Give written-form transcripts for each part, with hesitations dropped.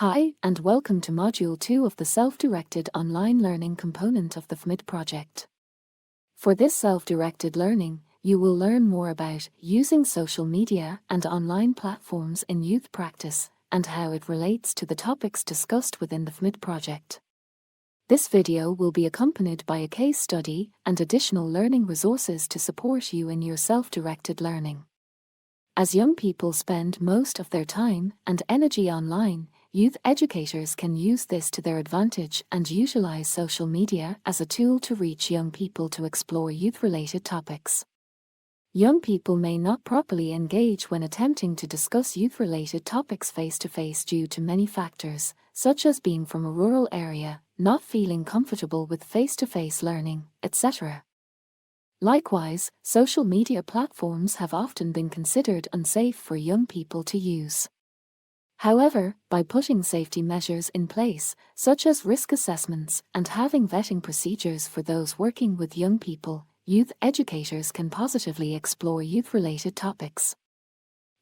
Hi, and welcome to Module 2 of the Self-Directed Online Learning component of the FMID project. For this self-directed learning, you will learn more about using social media and online platforms in youth practice and how it relates to the topics discussed within the FMID project. This video will be accompanied by a case study and additional learning resources to support you in your self-directed learning. As young people spend most of their time and energy online, youth educators can use this to their advantage and utilize social media as a tool to reach young people to explore youth-related topics. Young people may not properly engage when attempting to discuss youth-related topics face-to-face due to many factors, such as being from a rural area, not feeling comfortable with face-to-face learning, etc. Likewise, social media platforms have often been considered unsafe for young people to use. However, by putting safety measures in place, such as risk assessments and having vetting procedures for those working with young people, youth educators can positively explore youth-related topics.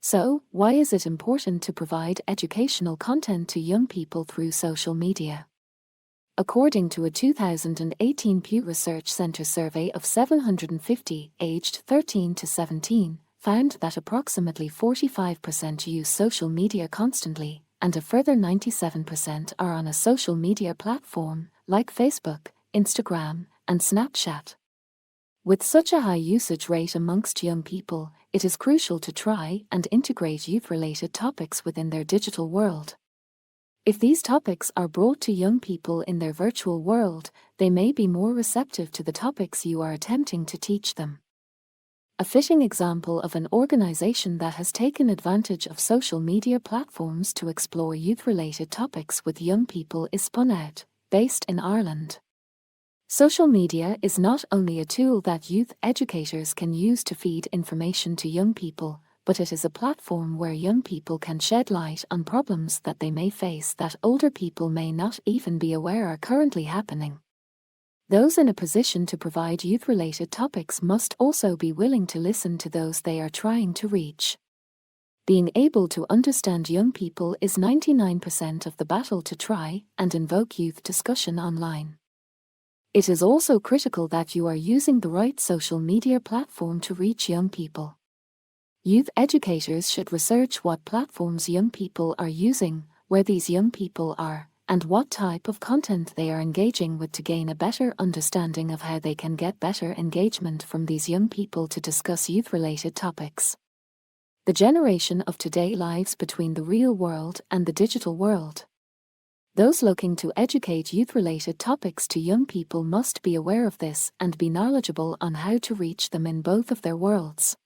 So, why is it important to provide educational content to young people through social media? According to a 2018 Pew Research Center survey of 750 aged 13 to 17, found that approximately 45% use social media constantly, and a further 97% are on a social media platform like Facebook, Instagram, and Snapchat. With such a high usage rate amongst young people, it is crucial to try and integrate youth-related topics within their digital world. If these topics are brought to young people in their virtual world, they may be more receptive to the topics you are attempting to teach them. A fitting example of an organization that has taken advantage of social media platforms to explore youth-related topics with young people is Spun Out, based in Ireland. Social media is not only a tool that youth educators can use to feed information to young people, but it is a platform where young people can shed light on problems that they may face that older people may not even be aware are currently happening. Those in a position to provide youth-related topics must also be willing to listen to those they are trying to reach. Being able to understand young people is 99% of the battle to try and invoke youth discussion online. It is also critical that you are using the right social media platform to reach young people. Youth educators should research what platforms young people are using, where these young people are, and what type of content they are engaging with to gain a better understanding of how they can get better engagement from these young people to discuss youth-related topics. The generation of today lives between the real world and the digital world. Those looking to educate youth-related topics to young people must be aware of this and be knowledgeable on how to reach them in both of their worlds.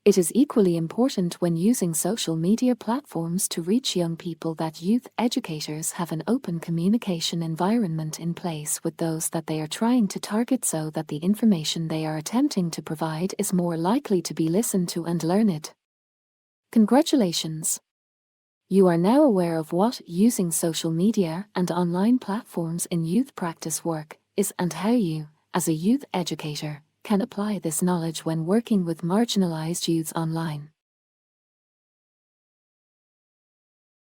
It is equally important when using social media platforms to reach young people that youth educators have an open communication environment in place with those that they are trying to target so that the information they are attempting to provide is more likely to be listened to and learned. Congratulations! You are now aware of what using social media and online platforms in youth practice work is and how you, as a youth educator, can apply this knowledge when working with marginalized youths online.